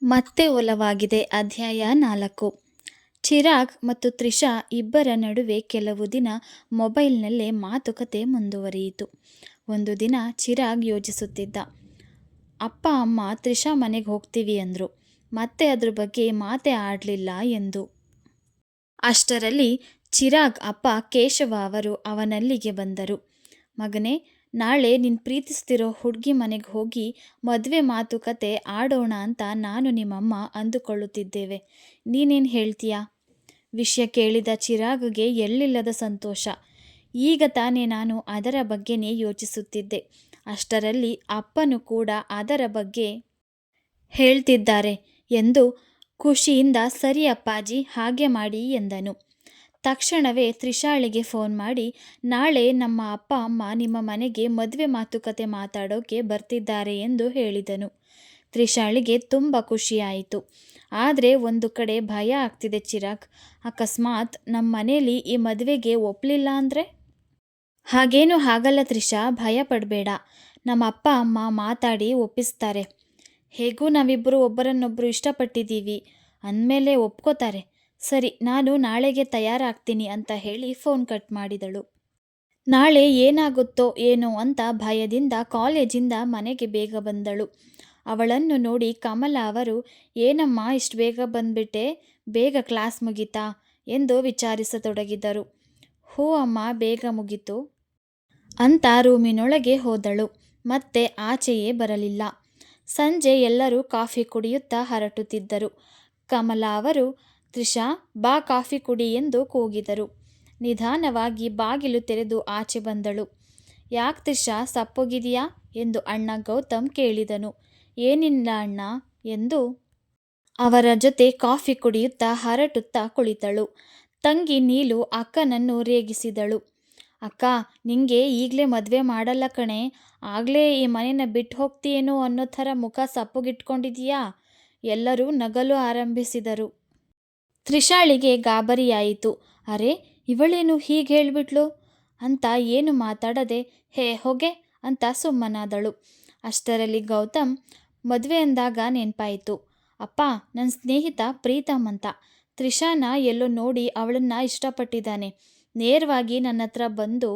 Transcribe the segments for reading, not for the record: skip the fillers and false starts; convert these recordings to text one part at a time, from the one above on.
ಮತ್ತೆ ಒಲವಾಗಿದೆ ಅಧ್ಯಾಯ 4. ಚಿರಾಗ್ ಮತ್ತು ತ್ರಿಷಾ ಇಬ್ಬರ ನಡುವೆ ಕೆಲವು ದಿನ ಮೊಬೈಲ್ನಲ್ಲೇ ಮಾತುಕತೆ ಮುಂದುವರಿಯಿತು. ಒಂದು ದಿನ ಚಿರಾಗ್ ಯೋಚಿಸುತ್ತಿದ್ದ. ಅಪ್ಪ ಅಮ್ಮ ತ್ರಿಷಾ ಮನೆಗೆ ಹೋಗ್ತೀವಿ ಅಂದರು. ಮತ್ತೆ ಅದ್ರ ಬಗ್ಗೆ ಮಾತೇ ಆಡಲಿಲ್ಲ ಎಂದು. ಅಷ್ಟರಲ್ಲಿ ಚಿರಾಗ್ ಅಪ್ಪ ಕೇಶವ ಅವರು ಅವನಲ್ಲಿಗೆ ಬಂದರು. ಮಗನೇ, ನಾಳೆ ನೀನು ಪ್ರೀತಿಸ್ತಿರೋ ಹುಡುಗಿ ಮನೆಗೆ ಹೋಗಿ ಮದುವೆ ಮಾತುಕತೆ ಆಡೋಣ ಅಂತ ನಾನು ನಿಮ್ಮಮ್ಮ ಅಂದುಕೊಳ್ಳುತ್ತಿದ್ದೇವೆ. ನೀನೇನು ಹೇಳ್ತೀಯಾ? ವಿಷಯ ಕೇಳಿದ ಚಿರಾಗ್ಗೆ ಎಲ್ಲಿಲ್ಲದ ಸಂತೋಷ. ಈಗ ತಾನೇ ನಾನು ಅದರ ಬಗ್ಗೆನೇ ಯೋಚಿಸುತ್ತಿದ್ದೆ. ಅಷ್ಟರಲ್ಲಿ ಅಪ್ಪನೂ ಕೂಡ ಅದರ ಬಗ್ಗೆ ಹೇಳ್ತಿದ್ದಾರೆ ಎಂದು ಖುಷಿಯಿಂದ ಸರಿ ಅಪ್ಪಾಜಿ, ಹಾಗೆ ಮಾಡಿ ಎಂದನು. ತಕ್ಷಣವೇ ತ್ರಿಷಾಳಿಗೆ ಫೋನ್ ಮಾಡಿ, ನಾಳೆ ನಮ್ಮ ಅಪ್ಪ ಅಮ್ಮ ನಿಮ್ಮ ಮನೆಗೆ ಮದುವೆ ಮಾತುಕತೆ ಮಾತಾಡೋಕೆ ಬರ್ತಿದ್ದಾರೆ ಎಂದು ಹೇಳಿದನು. ತ್ರಿಷಾಳಿಗೆ ತುಂಬ ಖುಷಿಯಾಯಿತು. ಆದರೆ ಒಂದು ಕಡೆ ಭಯ ಆಗ್ತಿದೆ ಚಿರಾಗ್. ಅಕಸ್ಮಾತ್ ನಮ್ಮ ಮನೇಲಿ ಈ ಮದುವೆಗೆ ಒಪ್ಪಲಿಲ್ಲ ಅಂದರೆ? ಹಾಗೇನೂ ಆಗಲ್ಲ ತ್ರಿಷಾ, ಭಯ ಪಡಬೇಡ. ನಮ್ಮ ಅಪ್ಪ ಅಮ್ಮ ಮಾತಾಡಿ ಒಪ್ಪಿಸ್ತಾರೆ. ಹೇಗೂ ನಾವಿಬ್ಬರು ಒಬ್ಬರನ್ನೊಬ್ಬರು ಇಷ್ಟಪಟ್ಟಿದ್ದೀವಿ ಅಂದಮೇಲೆ ಒಪ್ಕೋತಾರೆ. ಸರಿ, ನಾನು ನಾಳೆಗೆ ತಯಾರಾಗ್ತೀನಿ ಅಂತ ಹೇಳಿ ಫೋನ್ ಕಟ್ ಮಾಡಿದಳು. ನಾಳೆ ಏನಾಗುತ್ತೋ ಏನೋ ಅಂತ ಭಯದಿಂದ ಕಾಲೇಜಿಂದ ಮನೆಗೆ ಬೇಗ ಬಂದಳು. ಅವಳನ್ನು ನೋಡಿ ಕಮಲ ಅವರು, ಏನಮ್ಮ ಇಷ್ಟು ಬೇಗ ಬಂದ್ಬಿಟ್ಟೆ, ಬೇಗ ಕ್ಲಾಸ್ ಮುಗೀತಾ ಎಂದು ವಿಚಾರಿಸತೊಡಗಿದರು. ಹ್ಞೂ ಅಮ್ಮ, ಬೇಗ ಮುಗೀತು ಅಂತ ರೂಮಿನೊಳಗೆ ಹೋದಳು. ಮತ್ತೆ ಆಚೆಯೇ ಬರಲಿಲ್ಲ. ಸಂಜೆ ಎಲ್ಲರೂ ಕಾಫಿ ಕುಡಿಯುತ್ತಾ ಹರಟುತ್ತಿದ್ದರು. ಕಮಲ ಅವರು, ತ್ರಿಷಾ ಬಾ ಕಾಫಿ ಕುಡಿ ಎಂದು ಕೂಗಿದರು. ನಿಧಾನವಾಗಿ ಬಾಗಿಲು ತೆರೆದು ಆಚೆ ಬಂದಳು. ಯಾಕೆ ತ್ರಿಷಾ, ಸಪ್ಪೋಗಿದೆಯಾ ಎಂದು ಅಣ್ಣ ಗೌತಮ್ ಕೇಳಿದನು. ಏನಿಲ್ಲ ಅಣ್ಣ ಎಂದು ಅವರ ಜೊತೆ ಕಾಫಿ ಕುಡಿಯುತ್ತಾ ಹರಟುತ್ತಾ ಕುಳಿತಳು. ತಂಗಿ ನೀಲು ಅಕ್ಕನನ್ನು ರೇಗಿಸಿದಳು. ಅಕ್ಕ, ನಿಂಗೆ ಈಗಲೇ ಮದುವೆ ಮಾಡಲ್ಲ ಕಣೆ, ಆಗಲೇ ಈ ಮನೆನ ಬಿಟ್ಟು ಹೋಗ್ತೀಯೇನೋ ಅನ್ನೋ ಥರ ಮುಖ ಸಪ್ಪಗಿಟ್ಕೊಂಡಿದೀಯಾ. ಎಲ್ಲರೂ ನಗಲು ಆರಂಭಿಸಿದರು. ತ್ರಿಷಾಳಿಗೆ ಗಾಬರಿಯಾಯಿತು. ಅರೆ, ಇವಳೇನು ಹೀಗೆ ಹೇಳಿಬಿಟ್ಲು ಅಂತ ಏನು ಮಾತಾಡದೆ ಹೇ ಹೊಗೆ ಅಂತ ಸುಮ್ಮನಾದಳು. ಅಷ್ಟರಲ್ಲಿ ಗೌತಮ್, ಮದುವೆ ಅಂದಾಗ ನೆನಪಾಯಿತು ಅಪ್ಪ, ನನ್ನ ಸ್ನೇಹಿತ ಪ್ರೀತಮ್ ಅಂತ ತ್ರಿಷಾನ ಎಲ್ಲೋ ನೋಡಿ ಅವಳನ್ನು ಇಷ್ಟಪಟ್ಟಿದ್ದಾನೆ. ನೇರವಾಗಿ ನನ್ನ ಹತ್ರ ಬಂದು,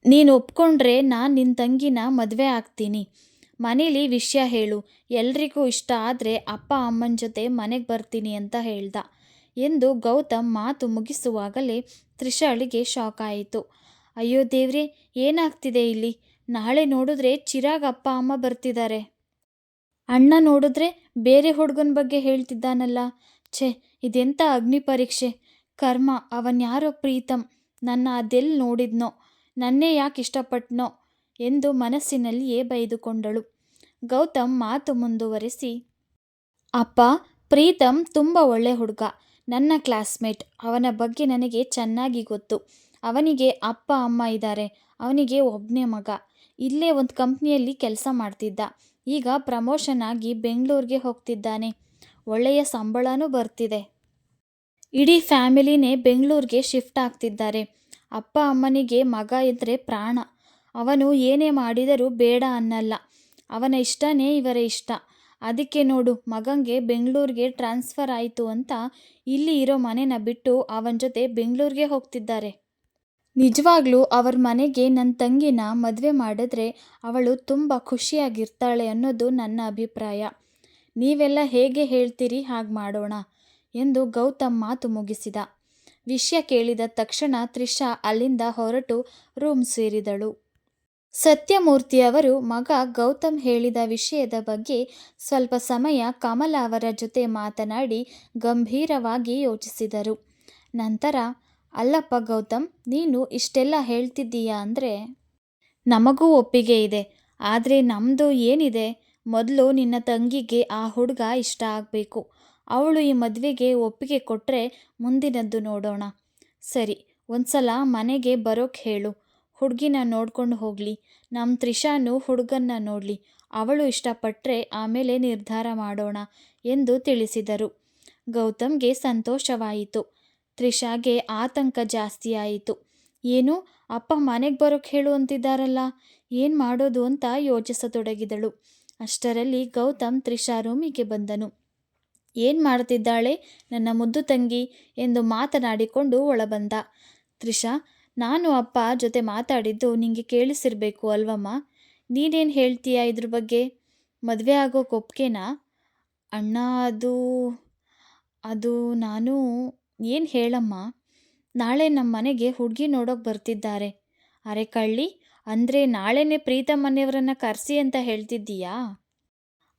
ನೀನು ಒಪ್ಕೊಂಡ್ರೆ ನಾನು ನಿನ್ನ ತಂಗಿನ ಮದುವೆ ಆಗ್ತೀನಿ. ಮನೇಲಿ ವಿಷಯ ಹೇಳು, ಎಲ್ರಿಗೂ ಇಷ್ಟ ಆದರೆ ಅಪ್ಪ ಅಮ್ಮನ ಜೊತೆ ಮನೆಗೆ ಬರ್ತೀನಿ ಅಂತ ಹೇಳ್ದ ಎಂದು ಗೌತಮ್ ಮಾತು ಮುಗಿಸುವಾಗಲೇ ತ್ರಿಷಾಳಿಗೆ ಶಾಕ್ ಆಯಿತು. ಅಯ್ಯೋ ದೇವ್ರೆ, ಏನಾಗ್ತಿದೆ ಇಲ್ಲಿ? ನಾಳೆ ನೋಡಿದ್ರೆ ಚಿರಾಗ್ ಅಪ್ಪ ಅಮ್ಮ ಬರ್ತಿದ್ದಾರೆ, ಅಣ್ಣ ನೋಡಿದ್ರೆ ಬೇರೆ ಹುಡುಗನ ಬಗ್ಗೆ ಹೇಳ್ತಿದ್ದಾನಲ್ಲ. ಛೇ, ಇದೆಂಥ ಅಗ್ನಿ ಪರೀಕ್ಷೆ. ಕರ್ಮ, ಅವನ್ಯಾರೋ ಪ್ರೀತಮ್, ನನ್ನ ಅದೆಲ್ಲಿ ನೋಡಿದ್ನೋ, ನನ್ನೇ ಯಾಕೆ ಇಷ್ಟಪಟ್ಟನೋ ಎಂದು ಮನಸ್ಸಿನಲ್ಲಿಯೇ ಬೈದುಕೊಂಡಳು. ಗೌತಮ್ ಮಾತು ಮುಂದುವರೆಸಿ, ಅಪ್ಪ, ಪ್ರೀತಮ್ ತುಂಬ ಒಳ್ಳೆ ಹುಡುಗ, ನನ್ನ ಕ್ಲಾಸ್ಮೇಟ್. ಅವನ ಬಗ್ಗೆ ನನಗೆ ಚೆನ್ನಾಗಿ ಗೊತ್ತು. ಅವನಿಗೆ ಅಪ್ಪ ಅಮ್ಮ ಇದ್ದಾರೆ. ಅವನಿಗೆ ಒಬ್ಬನೇ ಮಗ. ಇಲ್ಲೇ ಒಂದು ಕಂಪ್ನಿಯಲ್ಲಿ ಕೆಲಸ ಮಾಡ್ತಿದ್ದ. ಈಗ ಪ್ರಮೋಷನ್ ಆಗಿ ಬೆಂಗಳೂರಿಗೆ ಹೋಗ್ತಿದ್ದಾನೆ. ಒಳ್ಳೆಯ ಸಂಬಳನೂ ಬರ್ತಿದೆ. ಇಡೀ ಫ್ಯಾಮಿಲಿನೇ ಬೆಂಗಳೂರಿಗೆ ಶಿಫ್ಟ್ ಆಗ್ತಿದ್ದಾರೆ. ಅಪ್ಪ ಅಮ್ಮನಿಗೆ ಮಗ ಇದ್ದರೆ ಪ್ರಾಣ. ಅವನು ಏನೇ ಮಾಡಿದರೂ ಬೇಡ ಅನ್ನಲ್ಲ. ಅವನ ಇಷ್ಟನೇ ಇವರ ಇಷ್ಟ. ಅದಕ್ಕೆ ನೋಡು, ಮಗಂಗೆ ಬೆಂಗಳೂರಿಗೆ ಟ್ರಾನ್ಸ್ಫರ್ ಆಯಿತು ಅಂತ ಇಲ್ಲಿ ಇರೋ ಮನೆನ ಬಿಟ್ಟು ಅವನ ಜೊತೆ ಬೆಂಗಳೂರಿಗೆ ಹೋಗ್ತಿದ್ದಾರೆ. ನಿಜವಾಗ್ಲೂ ಅವ್ರ ಮನೆಗೆ ನನ್ನ ತಂಗಿನ ಮದುವೆ ಮಾಡಿದ್ರೆ ಅವಳು ತುಂಬ ಖುಷಿಯಾಗಿರ್ತಾಳೆ ಅನ್ನೋದು ನನ್ನ ಅಭಿಪ್ರಾಯ. ನೀವೆಲ್ಲ ಹೇಗೆ ಹೇಳ್ತೀರಿ ಹಾಗೆ ಮಾಡೋಣ ಎಂದು ಗೌತಮ್ ಮಾತು ಮುಗಿಸಿದ. ವಿಷಯ ಕೇಳಿದ ತಕ್ಷಣ ತ್ರಿಷಾ ಅಲ್ಲಿಂದ ಹೊರಟು ರೂಮ್ ಸೇರಿದಳು. ಸತ್ಯಮೂರ್ತಿಯವರು ಮಗ ಗೌತಮ್ ಹೇಳಿದ ವಿಷಯದ ಬಗ್ಗೆ ಸ್ವಲ್ಪ ಸಮಯ ಕಮಲ ಅವರ ಜೊತೆ ಮಾತನಾಡಿ ಗಂಭೀರವಾಗಿ ಯೋಚಿಸಿದರು. ನಂತರ, ಅಲ್ಲಪ್ಪ ಗೌತಮ್, ನೀನು ಇಷ್ಟೆಲ್ಲ ಹೇಳ್ತಿದ್ದೀಯಾ ಅಂದರೆ ನಮಗೂ ಒಪ್ಪಿಗೆ ಇದೆ. ಆದರೆ ನಮ್ಮದು ಏನಿದೆ, ಮೊದಲು ನಿನ್ನ ತಂಗಿಗೆ ಆ ಹುಡುಗ ಇಷ್ಟ ಆಗಬೇಕು. ಅವಳು ಈ ಮದುವೆಗೆ ಒಪ್ಪಿಗೆ ಕೊಟ್ಟರೆ ಮುಂದಿನದ್ದು ನೋಡೋಣ. ಸರಿ, ಒಂದ್ಸಲ ಮನೆಗೆ ಬರೋಕ್ಕೆ ಹೇಳು. ಹುಡುಗಿನ ನೋಡ್ಕೊಂಡು ಹೋಗಲಿ. ನಮ್ಮ ತ್ರಿಷಾನು ಹುಡುಗನ್ನ ನೋಡಲಿ. ಅವಳು ಇಷ್ಟಪಟ್ಟರೆ ಆಮೇಲೆ ನಿರ್ಧಾರ ಮಾಡೋಣ ಎಂದು ತಿಳಿಸಿದರು. ಗೌತಮ್ಗೆ ಸಂತೋಷವಾಯಿತು. ತ್ರಿಷಾಗೆ ಆತಂಕ ಜಾಸ್ತಿಯಾಯಿತು. ಏನು, ಅಪ್ಪ ಮನೆಗೆ ಬರೋಕ್ಕೆ ಹೇಳು ಅಂತಿದ್ದಾರಲ್ಲ, ಏನು ಮಾಡೋದು ಅಂತ ಯೋಚಿಸತೊಡಗಿದಳು. ಅಷ್ಟರಲ್ಲಿ ಗೌತಮ್ ತ್ರಿಷಾ ರೂಮಿಗೆ ಬಂದನು. ಏನು ಮಾಡ್ತಿದ್ದಾಳೆ ನನ್ನ ಮುದ್ದು ತಂಗಿ ಎಂದು ಮಾತನಾಡಿಕೊಂಡು ಒಳಬಂದ. ತ್ರಿಷಾ, ನಾನು ಅಪ್ಪ ಜೊತೆ ಮಾತಾಡಿದ್ದು ನಿಂಗೆ ಕೇಳಿಸಿರ್ಬೇಕು ಅಲ್ವಮ್ಮ? ನೀನೇನು ಹೇಳ್ತೀಯಾ ಇದ್ರ ಬಗ್ಗೆ? ಮದುವೆ ಆಗೋಕೆ ಒಪ್ಗೆನಾ? ಅಣ್ಣ, ಅದು ಅದು ನಾನು ಏನು ಹೇಳಮ್ಮ? ನಾಳೆ ನಮ್ಮ ಮನೆಗೆ ಹುಡುಗಿ ನೋಡೋಕೆ ಬರ್ತಿದ್ದಾರೆ. ಅರೆ ಕಳ್ಳಿ, ಅಂದರೆ ನಾಳೆನೇ ಪ್ರೀತಮ್ ಮನೆಯವರನ್ನ ಕರೆಸಿ ಅಂತ ಹೇಳ್ತಿದ್ದೀಯಾ?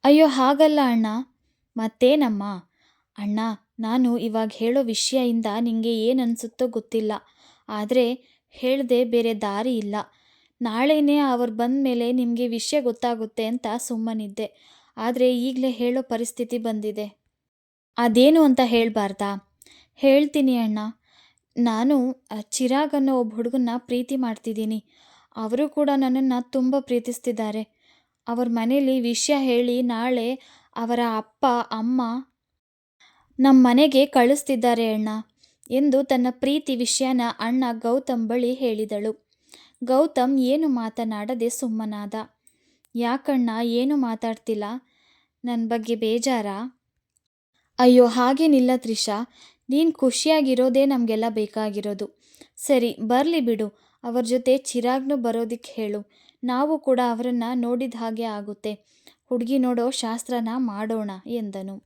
ಅಯ್ಯೋ ಹಾಗಲ್ಲ ಅಣ್ಣ. ಮತ್ತೇನಮ್ಮ? ಅಣ್ಣ, ನಾನು ಇವಾಗ ಹೇಳೋ ವಿಷಯದಿಂದ ನಿಂಗೆ ಏನು ಅನಿಸುತ್ತೋ ಗೊತ್ತಿಲ್ಲ, ಆದರೆ ಹೇಳದೆ ಬೇರೆ ದಾರಿ ಇಲ್ಲ. ನಾಳೆನೇ ಅವ್ರು ಬಂದ ಮೇಲೆ ನಿಮಗೆ ವಿಷಯ ಗೊತ್ತಾಗುತ್ತೆ ಅಂತ ಸುಮ್ಮನಿದ್ದೆ, ಆದರೆ ಈಗಲೇ ಹೇಳೋ ಪರಿಸ್ಥಿತಿ ಬಂದಿದೆ. ಅದೇನು ಅಂತ ಹೇಳಬಾರ್ದಾ? ಹೇಳ್ತೀನಿ ಅಣ್ಣ. ನಾನು ಚಿರಾಗ್ ಅನ್ನೋ ಒಬ್ಬ ಹುಡುಗನ್ನ ಪ್ರೀತಿ ಮಾಡ್ತಿದ್ದೀನಿ. ಅವರು ಕೂಡ ನನ್ನನ್ನು ತುಂಬ ಪ್ರೀತಿಸ್ತಿದ್ದಾರೆ. ಅವ್ರ ಮನೇಲಿ ವಿಷಯ ಹೇಳಿ ನಾಳೆ ಅವರ ಅಪ್ಪ ಅಮ್ಮ ನಮ್ಮ ಮನೆಗೆ ಕಳಿಸ್ತಿದ್ದಾರೆ ಅಣ್ಣ ಎಂದು ತನ್ನ ಪ್ರೀತಿ ವಿಷಯನ ಅಣ್ಣ ಗೌತಮ್ ಬಳಿ ಹೇಳಿದಳು. ಗೌತಮ್ ಏನು ಮಾತನಾಡದೆ ಸುಮ್ಮನಾದ. ಯಾಕಣ್ಣ ಏನು ಮಾತಾಡ್ತಿಲ್ಲ? ನನ್ನ ಬಗ್ಗೆ ಬೇಜಾರಾ? ಅಯ್ಯೋ ಹಾಗೇನಿಲ್ಲ ತ್ರಿಷಾ, ನೀನು ಖುಷಿಯಾಗಿರೋದೇ ನಮಗೆಲ್ಲ ಬೇಕಾಗಿರೋದು. ಸರಿ ಬರಲಿ ಬಿಡು, ಅವ್ರ ಜೊತೆ ಚಿರಾಗ್ನೂ ಬರೋದಕ್ಕೆ ಹೇಳು. ನಾವು ಕೂಡ ಅವರನ್ನು ನೋಡಿದ ಹಾಗೆ ಆಗುತ್ತೆ. ಹುಡುಗಿ ನೋಡೋ ಶಾಸ್ತ್ರನ ಮಾಡೋಣ ಎಂದನು.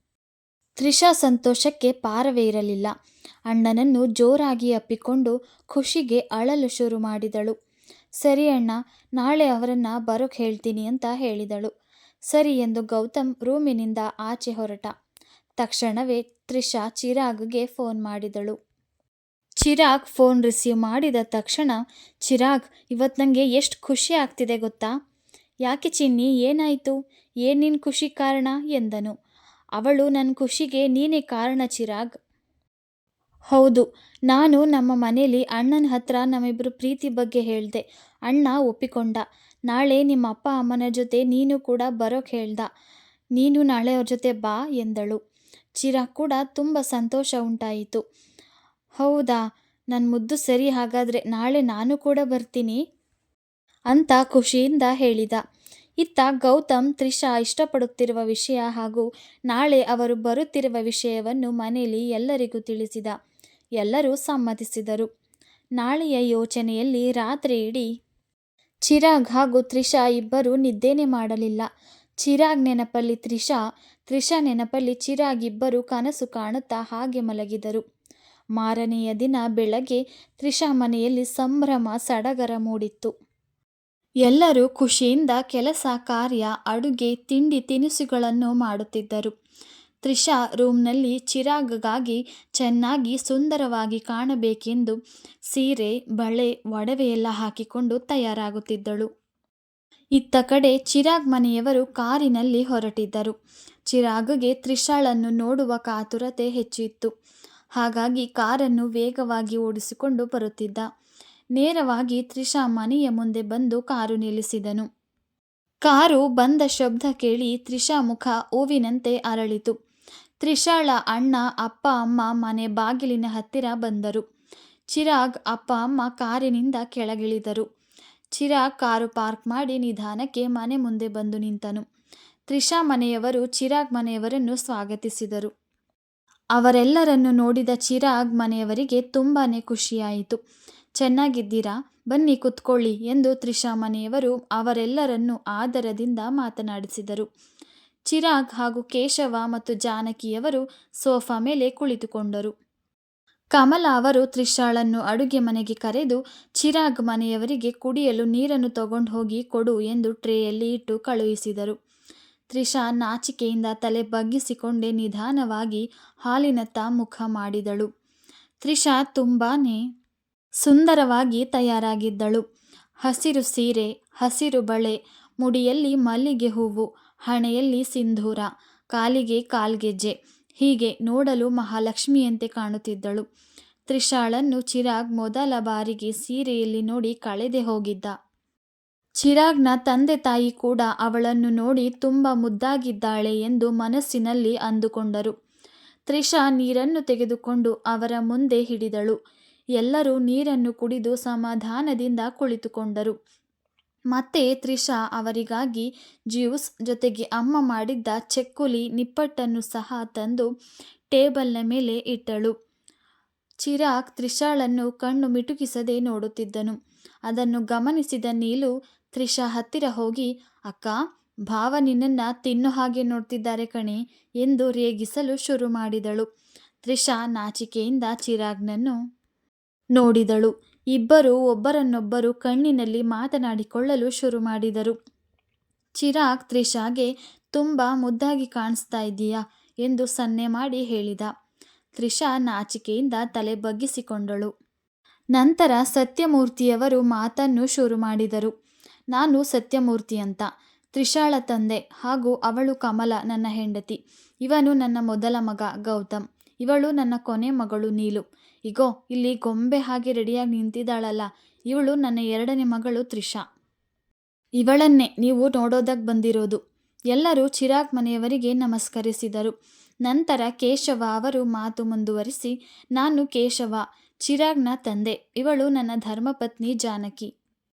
ತ್ರಿಷಾ ಸಂತೋಷಕ್ಕೆ ಪಾರವೇ ಇರಲಿಲ್ಲ. ಅಣ್ಣನನ್ನು ಜೋರಾಗಿ ಅಪ್ಪಿಕೊಂಡು ಖುಷಿಗೆ ಅಳಲು ಶುರು ಮಾಡಿದಳು. ಸರಿ ಅಣ್ಣ, ನಾಳೆ ಅವರನ್ನು ಬರೋಕ್ಕೆ ಹೇಳ್ತೀನಿ ಅಂತ ಹೇಳಿದಳು. ಸರಿ ಎಂದು ಗೌತಮ್ ರೂಮಿನಿಂದ ಆಚೆ ಹೊರಟ. ತಕ್ಷಣವೇ ತ್ರಿಷಾ ಚಿರಾಗ್ಗೆ ಫೋನ್ ಮಾಡಿದಳು. ಚಿರಾಗ್ ಫೋನ್ ರಿಸೀವ್ ಮಾಡಿದ ತಕ್ಷಣ, ಚಿರಾಗ್, ಇವತ್ತು ನನಗೆ ಎಷ್ಟು ಖುಷಿ ಆಗ್ತಿದೆ ಗೊತ್ತಾ? ಯಾಕೆ ಚಿನ್ನಿ, ಏನಾಯಿತು? ಏನು ನಿನ್ನ ಖುಷಿ ಕಾರಣ ಎಂದನು. ಅವಳು, ನನ್ನ ಖುಷಿಗೆ ನೀನೇ ಕಾರಣ ಚಿರಾಗ್. ಹೌದು, ನಾನು ನಮ್ಮ ಮನೇಲಿ ಅಣ್ಣನ ಹತ್ರ ನಮ್ಮಿಬ್ಬರು ಪ್ರೀತಿ ಬಗ್ಗೆ ಹೇಳಿದೆ. ಅಣ್ಣ ಒಪ್ಪಿಕೊಂಡ. ನಾಳೆ ನಿಮ್ಮ ಅಪ್ಪ ಅಮ್ಮನ ಜೊತೆ ನೀನು ಕೂಡ ಬರೋಕ್ಕೆ ಹೇಳ್ದ. ನೀನು ನಾಳೆ ಅವ್ರ ಜೊತೆ ಬಾ ಎಂದಳು. ಚಿರಾಗ್ ಕೂಡ ತುಂಬ ಸಂತೋಷ ಉಂಟಾಯಿತು. ಹೌದಾ, ನನ್ನ ಮುದ್ದು, ಸರಿ ಹಾಗಾದರೆ ನಾಳೆ ನಾನು ಕೂಡ ಬರ್ತೀನಿ ಅಂತ ಖುಷಿಯಿಂದ ಹೇಳಿದ. ಇತ್ತ ಗೌತಮ್ ತ್ರಿಷಾ ಇಷ್ಟಪಡುತ್ತಿರುವ ವಿಷಯ ಹಾಗೂ ನಾಳೆ ಅವರು ಬರುತ್ತಿರುವ ವಿಷಯವನ್ನು ಮನೆಯಲ್ಲಿ ಎಲ್ಲರಿಗೂ ತಿಳಿಸಿದ. ಎಲ್ಲರೂ ಸಮ್ಮತಿಸಿದರು. ನಾಳೆಯ ಯೋಚನೆಯಲ್ಲಿ ರಾತ್ರಿ ಇಡೀ ಚಿರಾಗ್ ಹಾಗೂ ತ್ರಿಷಾ ಇಬ್ಬರೂ ನಿದ್ದೆನೇ ಮಾಡಲಿಲ್ಲ. ಚಿರಾಗ್ ನೆನಪಲ್ಲಿ ತ್ರಿಷಾ, ತ್ರಿಷಾ ನೆನಪಲ್ಲಿ ಚಿರಾಗ್ ಇಬ್ಬರು ಕನಸು ಕಾಣುತ್ತಾ ಹಾಗೆ ಮಲಗಿದರು. ಮಾರನೆಯ ದಿನ ಬೆಳಗ್ಗೆ ತ್ರಿಷಾ ಮನೆಯಲ್ಲಿ ಸಂಭ್ರಮ ಸಡಗರ ಮೂಡಿತ್ತು. ಎಲ್ಲರೂ ಖುಷಿಯಿಂದ ಕೆಲಸ ಕಾರ್ಯ, ಅಡುಗೆ, ತಿಂಡಿ ತಿನಿಸುಗಳನ್ನು ಮಾಡುತ್ತಿದ್ದರು. ತ್ರಿಷಾ ರೂಮ್ನಲ್ಲಿ ಚಿರಾಗ್ಗಾಗಿ ಚೆನ್ನಾಗಿ ಸುಂದರವಾಗಿ ಕಾಣಬೇಕೆಂದು ಸೀರೆ, ಬಳೆ, ಒಡವೆಯೆಲ್ಲ ಹಾಕಿಕೊಂಡು ತಯಾರಾಗುತ್ತಿದ್ದಳು. ಇತ್ತ ಕಡೆ ಚಿರಾಗ್ ಮನೆಯವರು ಕಾರಿನಲ್ಲಿ ಹೊರಟಿದ್ದರು. ಚಿರಾಗ್ಗೆ ತ್ರಿಷಾಳನ್ನು ನೋಡುವ ಕಾತುರತೆ ಹೆಚ್ಚಿತ್ತು. ಹಾಗಾಗಿ ಕಾರನ್ನು ವೇಗವಾಗಿ ಓಡಿಸಿಕೊಂಡು ಬರುತ್ತಿದ್ದ. ನೇರವಾಗಿ ತ್ರಿಷಾ ಮನೆಯ ಮುಂದೆ ಬಂದು ಕಾರು ನಿಲ್ಲಿಸಿದನು. ಕಾರು ಬಂದ ಶಬ್ದ ಕೇಳಿ ತ್ರಿಷಾ ಮುಖ ಹೂವಿನಂತೆ ಅರಳಿತು. ತ್ರಿಷಾಳ ಅಣ್ಣ ಅಪ್ಪ ಅಮ್ಮ ಮನೆ ಬಾಗಿಲಿನ ಹತ್ತಿರ ಬಂದರು. ಚಿರಾಗ್ ಅಪ್ಪ ಅಮ್ಮ ಕಾರಿನಿಂದ ಕೆಳಗಿಳಿದರು. ಚಿರಾಗ್ ಕಾರು ಪಾರ್ಕ್ ಮಾಡಿ ನಿಧಾನಕ್ಕೆ ಮನೆ ಮುಂದೆ ಬಂದು ನಿಂತನು. ತ್ರಿಷಾ ಮನೆಯವರು ಚಿರಾಗ್ ಮನೆಯವರನ್ನು ಸ್ವಾಗತಿಸಿದರು. ಅವರೆಲ್ಲರನ್ನು ನೋಡಿದ ಚಿರಾಗ್ ಮನೆಯವರಿಗೆ ತುಂಬಾ ಖುಷಿಯಾಯಿತು. ಚೆನ್ನಾಗಿದ್ದೀರಾ? ಬನ್ನಿ ಕುತ್ಕೊಳ್ಳಿ ಎಂದು ತ್ರಿಷಾ ಮನೆಯವರು ಅವರೆಲ್ಲರನ್ನು ಆದರದಿಂದ ಮಾತನಾಡಿಸಿದರು. ಚಿರಾಗ್ ಹಾಗೂ ಕೇಶವ ಮತ್ತು ಜಾನಕಿಯವರು ಸೋಫಾ ಮೇಲೆ ಕುಳಿತುಕೊಂಡರು. ಕಮಲ ಅವರು ತ್ರಿಷಾಳನ್ನು ಅಡುಗೆ ಮನೆಗೆ ಕರೆದು ಚಿರಾಗ್ ಮನೆಯವರಿಗೆ ಕುಡಿಯಲು ನೀರನ್ನು ತಗೊಂಡು ಹೋಗಿ ಕೊಡು ಎಂದು ಟ್ರೇಯಲ್ಲಿ ಇಟ್ಟು ಕಳುಹಿಸಿದರು. ತ್ರಿಷಾ ನಾಚಿಕೆಯಿಂದ ತಲೆ ಬಗ್ಗಿಸಿಕೊಂಡೇ ನಿಧಾನವಾಗಿ ಹಾಲಿನತ್ತ ಮುಖ ಮಾಡಿದಳು. ತ್ರಿಷಾ ತುಂಬಾನೇ ಸುಂದರವಾಗಿ ತಯಾರಾಗಿದ್ದಳು. ಹಸಿರು ಸೀರೆ, ಹಸಿರು ಬಳೆ, ಮುಡಿಯಲ್ಲಿ ಮಲ್ಲಿಗೆ ಹೂವು, ಹಣೆಯಲ್ಲಿ ಸಿಂಧೂರ, ಕಾಲಿಗೆ ಕಾಲ್ಗೆಜ್ಜೆ, ಹೀಗೆ ನೋಡಲು ಮಹಾಲಕ್ಷ್ಮಿಯಂತೆ ಕಾಣುತ್ತಿದ್ದಳು. ತ್ರಿಷಾಳನ್ನು ಚಿರಾಗ್ ಮೊದಲ ಬಾರಿಗೆ ಸೀರೆಯಲ್ಲಿ ನೋಡಿ ಕಳೆದೆ ಹೋಗಿದ್ದ. ಚಿರಾಗ್ನ ತಂದೆ ತಾಯಿ ಕೂಡ ಅವಳನ್ನು ನೋಡಿ ತುಂಬ ಮುದ್ದಾಗಿದ್ದಾಳೆ ಎಂದು ಮನಸ್ಸಿನಲ್ಲಿ ಅಂದುಕೊಂಡರು. ತ್ರಿಷಾ ನೀರನ್ನು ತೆಗೆದುಕೊಂಡು ಅವರ ಮುಂದೆ ಹಿಡಿದಳು. ಎಲ್ಲರೂ ನೀರನ್ನು ಕುಡಿದು ಸಮಾಧಾನದಿಂದ ಕುಳಿತುಕೊಂಡರು. ಮತ್ತೆ ತ್ರಿಷಾ ಅವರಿಗಾಗಿ ಜ್ಯೂಸ್ ಜೊತೆಗೆ ಅಮ್ಮ ಮಾಡಿದ್ದ ಚಕ್ಕುಲಿ ನಿಪ್ಪಟ್ಟನ್ನು ಸಹ ತಂದು ಟೇಬಲ್ನ ಮೇಲೆ ಇಟ್ಟಳು. ಚಿರಾಗ್ ತ್ರಿಷಾಳನ್ನು ಕಣ್ಣು ಮಿಟುಕಿಸದೆ ನೋಡುತ್ತಿದ್ದನು. ಅದನ್ನು ಗಮನಿಸಿದ ನೀಲು ತ್ರಿಷಾ ಹತ್ತಿರ ಹೋಗಿ, ಅಕ್ಕ, ಭಾವ ನಿನ್ನನ್ನ ತಿನ್ನೋ ಹಾಗೆ ನೋಡ್ತಿದ್ದಾರೆ ಕಣೆ ಎಂದು ರೇಗಿಸಲು ಶುರು ಮಾಡಿದಳು. ತ್ರಿಷಾ ನಾಚಿಕೆಯಿಂದ ಚಿರಾಗ್ನನ್ನು ನೋಡಿದಳು. ಇಬ್ಬರು ಒಬ್ಬರನ್ನೊಬ್ಬರು ಕಣ್ಣಿನಲ್ಲಿ ಮಾತನಾಡಿಕೊಳ್ಳಲು ಶುರು ಮಾಡಿದರು. ಚಿರಾಗ್ ತ್ರಿಷಾಗೆ ತುಂಬ ಮುದ್ದಾಗಿ ಕಾಣಿಸ್ತಾ ಇದ್ದೀಯಾ ಎಂದು ಸನ್ನೆ ಮಾಡಿ ಹೇಳಿದ. ತ್ರಿಷಾ ನಾಚಿಕೆಯಿಂದ ತಲೆ ಬಗ್ಗಿಸಿಕೊಂಡಳು. ನಂತರ ಸತ್ಯಮೂರ್ತಿಯವರು ಮಾತನ್ನು ಶುರು ಮಾಡಿದರು. ನಾನು ಸತ್ಯಮೂರ್ತಿ ಅಂತ, ತ್ರಿಷಾಳ ತಂದೆ, ಹಾಗೂ ಅವಳು ಕಮಲ ನನ್ನ ಹೆಂಡತಿ. ಇವನು ನನ್ನ ಮೊದಲ ಮಗ ಗೌತಮ್. ಇವಳು ನನ್ನ ಕೊನೆ ಮಗಳು ನೀಲು. ಇಗೋ ಇಲ್ಲಿ ಗೊಂಬೆ ಹಾಗೆ ರೆಡಿಯಾಗಿ ನಿಂತಿದ್ದಾಳಲ್ಲ, ಇವಳು ನನ್ನ ಎರಡನೇ ಮಗಳು ತ್ರಿಷಾ. ಇವಳನ್ನೇ ನೀವು ನೋಡೋದಕ್ಕೆ ಬಂದಿರೋದು. ಎಲ್ಲರೂ ಚಿರಾಗ್ ಮನೆಯವರಿಗೆ ನಮಸ್ಕರಿಸಿದರು. ನಂತರ ಕೇಶವ ಅವರು ಮಾತು ಮುಂದುವರಿಸಿ, ನಾನು ಕೇಶವ, ಚಿರಾಗ್ನ ತಂದೆ. ಇವಳು ನನ್ನ ಧರ್ಮಪತ್ನಿ ಜಾನಕಿ.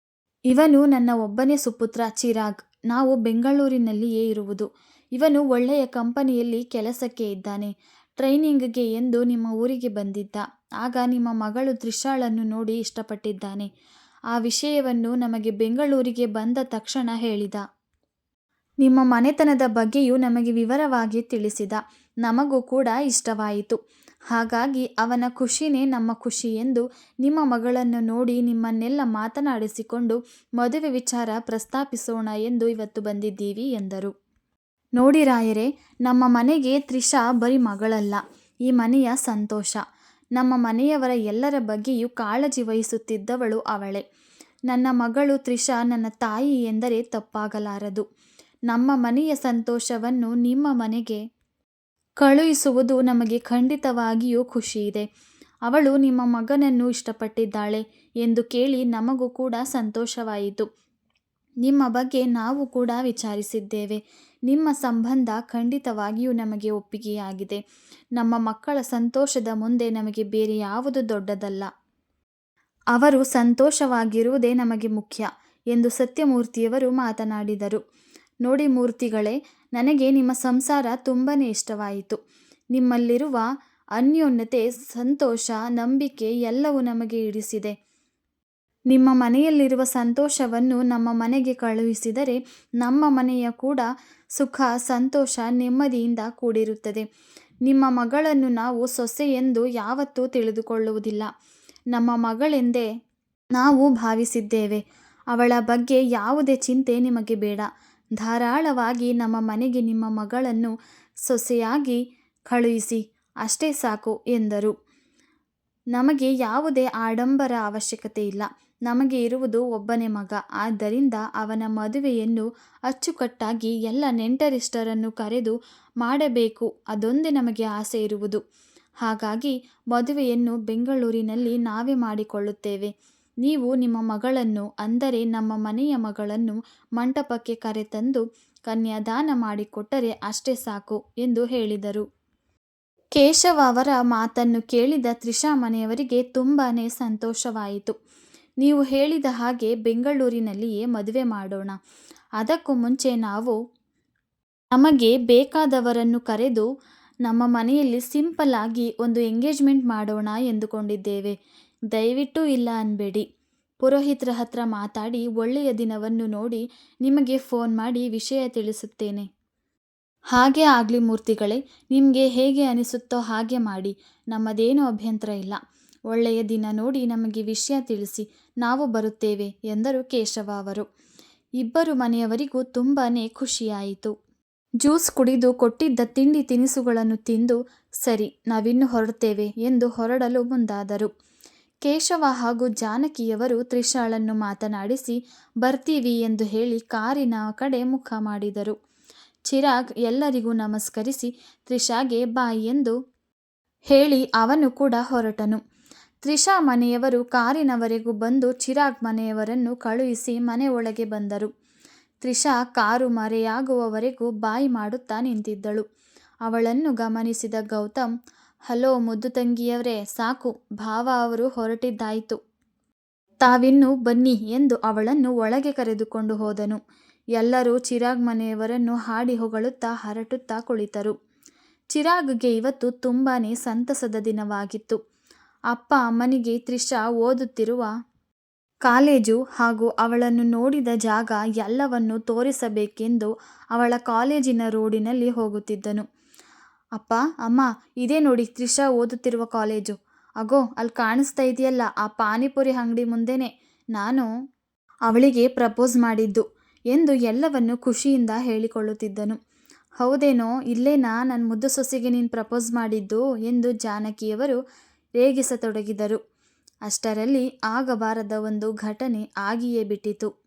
ಇವನು ನನ್ನ ಒಬ್ಬನೇ ಸುಪುತ್ರ ಚಿರಾಗ್. ನಾವು ಬೆಂಗಳೂರಿನಲ್ಲಿಯೇ ಇರುವುದು. ಇವನು ಒಳ್ಳೆಯ ಕಂಪನಿಯಲ್ಲಿ ಕೆಲಸಕ್ಕೆ ಇದ್ದಾನೆ. ಟ್ರೈನಿಂಗ್ಗೆ ಎಂದು ನಿಮ್ಮ ಊರಿಗೆ ಬಂದಿದ್ದ. ಆಗ ನಿಮ್ಮ ಮಗಳು ತ್ರಿಷಾಳನ್ನು ನೋಡಿ ಇಷ್ಟಪಟ್ಟಿದ್ದಾನೆ. ಆ ವಿಷಯವನ್ನು ನಮಗೆ ಬೆಂಗಳೂರಿಗೆ ಬಂದ ತಕ್ಷಣ ಹೇಳಿದ. ನಿಮ್ಮ ಮನೆತನದ ಬಗ್ಗೆಯೂ ನಮಗೆ ವಿವರವಾಗಿ ತಿಳಿಸಿದ. ನಮಗೂ ಕೂಡ ಇಷ್ಟವಾಯಿತು. ಹಾಗಾಗಿ ಅವನ ಖುಷಿನೇ ನಮ್ಮ ಖುಷಿ ಎಂದು ನಿಮ್ಮ ಮಗಳನ್ನು ನೋಡಿ ನಿಮ್ಮನ್ನೆಲ್ಲ ಮಾತನಾಡಿಸಿಕೊಂಡು ಮದುವೆ ವಿಚಾರ ಪ್ರಸ್ತಾಪಿಸೋಣ ಎಂದು ಇವತ್ತು ಬಂದಿದ್ದೀವಿ ಎಂದರು. ನೋಡಿ ರಾಯರೇ, ನಮ್ಮ ಮನೆಗೆ ತ್ರಿಷಾ ಬರೀ ಮಗಳಲ್ಲ, ಈ ಮನೆಯ ಸಂತೋಷ. ನಮ್ಮ ಮನೆಯವರ ಎಲ್ಲರ ಬಗ್ಗೆಯೂ ಕಾಳಜಿ ವಹಿಸುತ್ತಿದ್ದವಳು ಅವಳೇ. ನನ್ನ ಮಗಳು ತ್ರಿಷಾ ನನ್ನ ತಾಯಿ ಎಂದರೆ ತಪ್ಪಾಗಲಾರದು. ನಮ್ಮ ಮನೆಯ ಸಂತೋಷವನ್ನು ನಿಮ್ಮ ಮನೆಗೆ ಕಳುಹಿಸುವುದು ನಮಗೆ ಖಂಡಿತವಾಗಿಯೂ ಖುಷಿಯಿದೆ. ಅವಳು ನಿಮ್ಮ ಮಗನನ್ನು ಇಷ್ಟಪಟ್ಟಿದ್ದಾಳೆ ಎಂದು ಕೇಳಿ ನಮಗೂ ಕೂಡ ಸಂತೋಷವಾಯಿತು. ನಿಮ್ಮ ಬಗ್ಗೆ ನಾವು ಕೂಡ ವಿಚಾರಿಸಿದ್ದೇವೆ. ನಿಮ್ಮ ಸಂಬಂಧ ಖಂಡಿತವಾಗಿಯೂ ನಮಗೆ ಒಪ್ಪಿಗೆಯಾಗಿದೆ. ನಮ್ಮ ಮಕ್ಕಳ ಸಂತೋಷದ ಮುಂದೆ ನಮಗೆ ಬೇರೆ ಯಾವುದು ದೊಡ್ಡದಲ್ಲ. ಅವರು ಸಂತೋಷವಾಗಿರುವುದೇ ನಮಗೆ ಮುಖ್ಯ ಎಂದು ಸತ್ಯಮೂರ್ತಿಯವರು ಮಾತನಾಡಿದರು. ನೋಡಿ ಮೂರ್ತಿಗಳೇ, ನನಗೆ ನಿಮ್ಮ ಸಂಸಾರ ತುಂಬನೇ ಇಷ್ಟವಾಯಿತು. ನಿಮ್ಮಲ್ಲಿರುವ ಅನ್ಯೋನ್ಯತೆ, ಸಂತೋಷ, ನಂಬಿಕೆ ಎಲ್ಲವೂ ನಮಗೆ ಹಿಡಿಸಿದೆ. ನಿಮ್ಮ ಮನೆಯಲ್ಲಿರುವ ಸಂತೋಷವನ್ನು ನಮ್ಮ ಮನೆಗೆ ಕಳುಹಿಸಿದರೆ ನಮ್ಮ ಮನೆಯ ಕೂಡ ಸುಖ, ಸಂತೋಷ, ನೆಮ್ಮದಿಯಿಂದ ಕೂಡಿರುತ್ತದೆ. ನಿಮ್ಮ ಮಗಳನ್ನು ನಾವು ಸೊಸೆ ಎಂದು ಯಾವತ್ತೂ ತಿಳಿದುಕೊಳ್ಳುವುದಿಲ್ಲ. ನಮ್ಮ ಮಗಳೆಂದೇ ನಾವು ಭಾವಿಸಿದ್ದೇವೆ. ಅವಳ ಬಗ್ಗೆ ಯಾವುದೇ ಚಿಂತೆ ನಿಮಗೆ ಬೇಡ. ಧಾರಾಳವಾಗಿ ನಮ್ಮ ಮನೆಗೆ ನಿಮ್ಮ ಮಗಳನ್ನು ಸೊಸೆಯಾಗಿ ಕಳುಹಿಸಿ, ಅಷ್ಟೇ ಸಾಕು ಎಂದರು. ನಮಗೆ ಯಾವುದೇ ಆಡಂಬರ ಅವಶ್ಯಕತೆ ಇಲ್ಲ. ನಮಗೆ ಇರುವುದು ಒಬ್ಬನೇ ಮಗ. ಆದ್ದರಿಂದ ಅವನ ಮದುವೆಯನ್ನು ಅಚ್ಚುಕಟ್ಟಾಗಿ ಎಲ್ಲ ನೆಂಟರಿಷ್ಟರನ್ನು ಕರೆದು ಮಾಡಬೇಕು, ಅದೊಂದೇ ನಮಗೆ ಆಸೆ ಇರುವುದು. ಹಾಗಾಗಿ ಮದುವೆಯನ್ನು ಬೆಂಗಳೂರಿನಲ್ಲಿ ನಾವೇ ಮಾಡಿಕೊಳ್ಳುತ್ತೇವೆ. ನೀವು ನಿಮ್ಮ ಮಗಳನ್ನು, ಅಂದರೆ ನಮ್ಮ ಮನೆಯ ಮಗಳನ್ನು ಮಂಟಪಕ್ಕೆ ಕರೆತಂದು ಕನ್ಯಾದಾನ ಮಾಡಿಕೊಟ್ಟರೆ ಅಷ್ಟೇ ಸಾಕು ಎಂದು ಹೇಳಿದರು. ಕೇಶವ ಅವರ ಮಾತನ್ನು ಕೇಳಿದ ತ್ರಿಷಾ ಮನೆಯವರಿಗೆ ತುಂಬಾನೇ ಸಂತೋಷವಾಯಿತು. ನೀವು ಹೇಳಿದ ಹಾಗೆ ಬೆಂಗಳೂರಿನಲ್ಲಿಯೇ ಮದುವೆ ಮಾಡೋಣ. ಅದಕ್ಕೂ ಮುಂಚೆ ನಾವು ನಮಗೆ ಬೇಕಾದವರನ್ನು ಕರೆದು ನಮ್ಮ ಮನೆಯಲ್ಲಿ ಸಿಂಪಲ್ ಆಗಿ ಒಂದು ಎಂಗೇಜ್ಮೆಂಟ್ ಮಾಡೋಣ ಎಂದುಕೊಂಡಿದ್ದೇವೆ. ದಯವಿಟ್ಟು ಇಲ್ಲ ಅನ್ಬೇಡಿ. ಪುರೋಹಿತರ ಹತ್ರ ಮಾತಾಡಿ ಒಳ್ಳೆಯ ದಿನವನ್ನು ನೋಡಿ ನಿಮಗೆ ಫೋನ್ ಮಾಡಿ ವಿಷಯ ತಿಳಿಸುತ್ತೇನೆ. ಹಾಗೆ ಆಗಲಿ ಮೂರ್ತಿಗಳೇ, ನಿಮಗೆ ಹೇಗೆ ಅನಿಸುತ್ತೋ ಹಾಗೆ ಮಾಡಿ. ನಮ್ಮದೇನೂ ಅಭ್ಯಂತರ ಇಲ್ಲ. ಒಳ್ಳೆಯ ದಿನ ನೋಡಿ ನಮಗೆ ವಿಷಯ ತಿಳಿಸಿ, ನಾವು ಬರುತ್ತೇವೆ ಎಂದರು ಕೇಶವ ಅವರು. ಇಬ್ಬರು ಮನೆಯವರಿಗೂ ತುಂಬಾನೇ ಖುಷಿಯಾಯಿತು. ಜ್ಯೂಸ್ ಕುಡಿದು ಕೊಟ್ಟಿದ್ದ ತಿಂಡಿ ತಿನಿಸುಗಳನ್ನು ತಿಂದು, ಸರಿ ನಾವಿನ್ನು ಹೊರಡ್ತೇವೆ ಎಂದು ಹೊರಡಲು ಮುಂದಾದರು. ಕೇಶವ ಹಾಗೂ ಜಾನಕಿಯವರು ತ್ರಿಷಾಳನ್ನು ಮಾತನಾಡಿಸಿ ಬರ್ತೀವಿ ಎಂದು ಹೇಳಿ ಕಾರಿನ ಕಡೆ ಮುಖ ಮಾಡಿದರು. ಚಿರಾಗ್ ಎಲ್ಲರಿಗೂ ನಮಸ್ಕರಿಸಿ ತ್ರಿಷಾಗೆ ಬಾಯ್ ಎಂದು ಹೇಳಿ ಅವನು ಕೂಡ ಹೊರಟನು. ತ್ರಿಷಾ ಮನೆಯವರು ಕಾರಿನವರೆಗೂ ಬಂದು ಚಿರಾಗ್ ಮನೆಯವರನ್ನು ಕಳುಹಿಸಿ ಮನೆ ಒಳಗೆ ಬಂದರು. ತ್ರಿಷಾ ಕಾರು ಮರೆಯಾಗುವವರೆಗೂ ಬಾಯ್ ಮಾಡುತ್ತಾ ನಿಂತಿದ್ದಳು. ಅವಳನ್ನು ಗಮನಿಸಿದ ಗೌತಮ್, ಹಲೋ ಮುದ್ದು ತಂಗಿಯವರೇ, ಸಾಕು, ಭಾವ ಅವರು ಹೊರಟಿದ್ದಾಯಿತು. ತಾವಿನ್ನೂ ಬನ್ನಿ ಎಂದು ಅವಳನ್ನು ಒಳಗೆ ಕರೆದುಕೊಂಡು ಹೋದನು. ಎಲ್ಲರೂ ಚಿರಾಗ್ ಮನೆಯವರನ್ನು ಹಾಡಿ ಹೊಗಳುತ್ತಾ ಹರಟುತ್ತಾ ಕುಳಿತರು. ಚಿರಾಗ್ಗೆ ಇವತ್ತು ತುಂಬಾನೇ ಸಂತಸದ ದಿನವಾಗಿತ್ತು. ಅಪ್ಪ ಅಮ್ಮನಿಗೆ ತ್ರಿಷಾ ಓದುತ್ತಿರುವ ಕಾಲೇಜು ಹಾಗೂ ಅವಳನ್ನು ನೋಡಿದ ಜಾಗ ಎಲ್ಲವನ್ನು ತೋರಿಸಬೇಕೆಂದು ಅವಳ ಕಾಲೇಜಿನ ರೋಡಿನಲ್ಲಿ ಹೋಗುತ್ತಿದ್ದನು. ಅಪ್ಪ ಅಮ್ಮ, ಇದೇ ನೋಡಿ ತ್ರಿಷಾ ಓದುತ್ತಿರುವ ಕಾಲೇಜು. ಅಗೋ ಅಲ್ಲಿ ಕಾಣಿಸ್ತಾ ಇದೆಯಲ್ಲ, ಆ ಪಾನಿಪುರಿ ಅಂಗಡಿ ಮುಂದೆನೆ ನಾನು ಅವಳಿಗೆ ಪ್ರಪೋಸ್ ಮಾಡಿದ್ದು ಎಂದು ಎಲ್ಲವನ್ನು ಖುಷಿಯಿಂದ ಹೇಳಿಕೊಳ್ಳುತ್ತಿದ್ದನು. ಹೌದೇನೋ, ಇಲ್ಲೇನಾ ನನ್ನ ಮುದ್ದು ಸೊಸೆಗೆ ನೀನು ಪ್ರಪೋಸ್ ಮಾಡಿದ್ದು ಎಂದು ಜಾನಕಿಯವರು ರೇಗಿಸತೊಡಗಿದರು. ಅಷ್ಟರಲ್ಲಿ ಆಗಬಾರದ ಒಂದು ಘಟನೆ ಆಗಿಯೇ ಬಿಟ್ಟಿತು.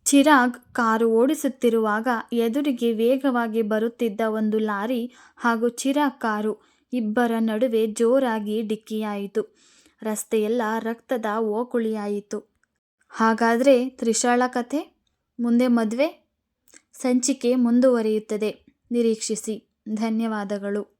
ಚಿರಾಗ್ ಕಾರು ಓಡಿಸುತ್ತಿರುವಾಗ ಎದುರಿಗೆ ವೇಗವಾಗಿ ಬರುತ್ತಿದ್ದ ಒಂದು ಲಾರಿ ಹಾಗೂ ಚಿರಾಗ್ ಕಾರು ಇಬ್ಬರ ನಡುವೆ ಜೋರಾಗಿ ಡಿಕ್ಕಿಯಾಯಿತು. ರಸ್ತೆಯೆಲ್ಲ ರಕ್ತದ ಓಕುಳಿಯಾಯಿತು. ಹಾಗಾದರೆ ತ್ರಿಷಾಳ ಕಥೆ ಮುಂದೆ ಮದುವೆ? ಸಂಚಿಕೆ ಮುಂದುವರಿಯುತ್ತದೆ. ನಿರೀಕ್ಷಿಸಿ. ಧನ್ಯವಾದಗಳು.